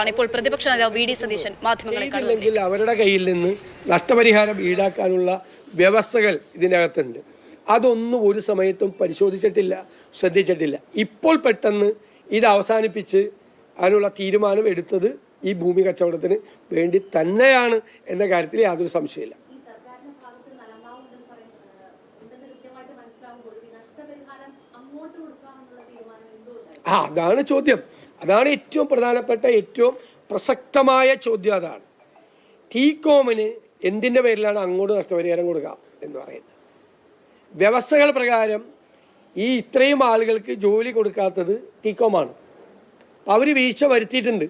ഇപ്പോൾ പ്രതിപക്ഷ നേതാവ് വി ഡി സതീശൻ മാധ്യമങ്ങളെ ചെയ്തില്ലെങ്കിൽ അവരുടെ കയ്യിൽ നിന്ന് നഷ്ടപരിഹാരം ഈടാക്കാനുള്ള വ്യവസ്ഥകൾ ഇതിനകത്തുണ്ട്. അതൊന്നും ഒരു സമയത്തും പരിശോധിച്ചിട്ടില്ല, ശ്രദ്ധിച്ചിട്ടില്ല. ഇപ്പോൾ പെട്ടെന്ന് ഇത് അവസാനിപ്പിച്ച് അതിനുള്ള തീരുമാനം എടുത്തത് ഈ ഭൂമി കച്ചവടത്തിന് വേണ്ടി തന്നെയാണ് എന്ന കാര്യത്തിൽ യാതൊരു സംശയമില്ല. അതാണ് ചോദ്യം. അതാണ് ഏറ്റവും പ്രധാനപ്പെട്ട, ഏറ്റവും പ്രസക്തമായ ചോദ്യം. അതാണ് ടീകോമിന് എന്തിൻ്റെ പേരിലാണ് അങ്ങോട്ട് നഷ്ടപരിഹാരം കൊടുക്കാം എന്ന് പറയുന്നത്. വ്യവസ്ഥകൾ പ്രകാരം ഈ ഇത്രയും ആളുകൾക്ക് ജോലി കൊടുക്കാത്തത് ടീകോമാണ്. അവർ വീഴ്ച വരുത്തിയിട്ടുണ്ട്.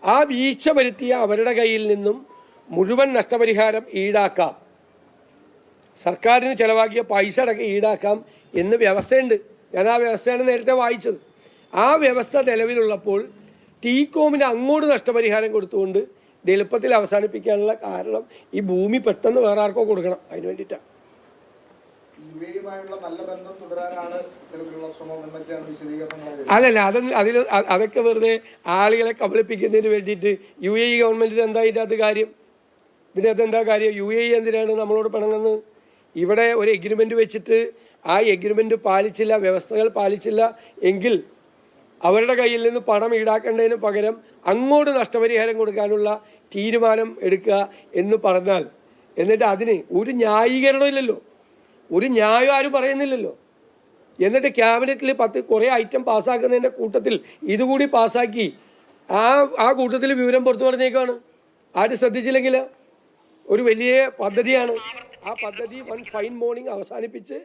ആ വീഴ്ച വരുത്തിയ അവരുടെ കയ്യിൽ നിന്നും മുഴുവൻ നഷ്ടപരിഹാരം ഈടാക്കാം, സർക്കാരിന് ചിലവാക്കിയ പൈസ അടക്കം ഈടാക്കാം എന്ന് വ്യവസ്ഥയുണ്ട്. ഞാൻ ആ വ്യവസ്ഥയാണ് നേരത്തെ വായിച്ചത്. ആ വ്യവസ്ഥ നിലവിലുള്ളപ്പോൾ ടീകോമിന് അങ്ങോട്ട് നഷ്ടപരിഹാരം കൊടുത്തുകൊണ്ട് ഇത് എളുപ്പത്തിൽ അവസാനിപ്പിക്കാനുള്ള കാരണം ഈ ഭൂമി പെട്ടെന്ന് വേറെ ആർക്കോ കൊടുക്കണം, അതിന് വേണ്ടിയിട്ടാണ്. അല്ലല്ല, അതൊക്കെ വെറുതെ ആളുകളെ കബളിപ്പിക്കുന്നതിന് വേണ്ടിയിട്ട് UAE ഗവൺമെന്റിന് എന്താ ഇതിനകത്ത് കാര്യം? ഇതിനകത്ത് എന്താ കാര്യം? UAE എന്തിനാണ് നമ്മളോട് പിണങ്ങുന്നത്? ഇവിടെ ഒരു എഗ്രിമെന്റ് വെച്ചിട്ട് ആ എഗ്രിമെന്റ് പാലിച്ചില്ല, വ്യവസ്ഥകൾ പാലിച്ചില്ല എങ്കിൽ അവരുടെ കയ്യിൽ നിന്ന് പണം ഈടാക്കേണ്ടതിന് പകരം അങ്ങോട്ട് നഷ്ടപരിഹാരം കൊടുക്കാനുള്ള തീരുമാനം എടുക്കുക എന്ന് പറഞ്ഞാൽ, എന്നിട്ട് അതിന് ഒരു ന്യായീകരണം ഇല്ലല്ലോ, ഒരു ന്യായം ആരും പറയുന്നില്ലല്ലോ. എന്നിട്ട് ക്യാബിനറ്റിൽ കുറേ ഐറ്റം പാസ്സാക്കുന്നതിൻ്റെ കൂട്ടത്തിൽ ഇതുകൂടി പാസ്സാക്കി ആ കൂട്ടത്തിൽ വിവരം പുറത്തു പറഞ്ഞേക്കാണ്. ആരും ശ്രദ്ധിച്ചില്ലെങ്കിൽ ഒരു വലിയ പദ്ധതിയാണ്. ആ പദ്ധതി വൺ ഫൈൻ മോർണിംഗ് അവസാനിപ്പിച്ച്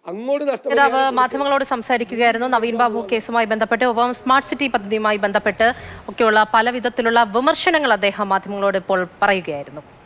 അങ്ങോട്ട് നേതാവ് മാധ്യമങ്ങളോട് സംസാരിക്കുകയായിരുന്നു. നവീൻ ബാബു കേസുമായി ബന്ധപ്പെട്ട് ഒപ്പം സ്മാർട്ട് സിറ്റി പദ്ധതിയുമായി ബന്ധപ്പെട്ട് ഒക്കെയുള്ള പല വിധത്തിലുള്ള വിമർശനങ്ങൾ അദ്ദേഹം മാധ്യമങ്ങളോട് ഇപ്പോൾ പറയുകയായിരുന്നു.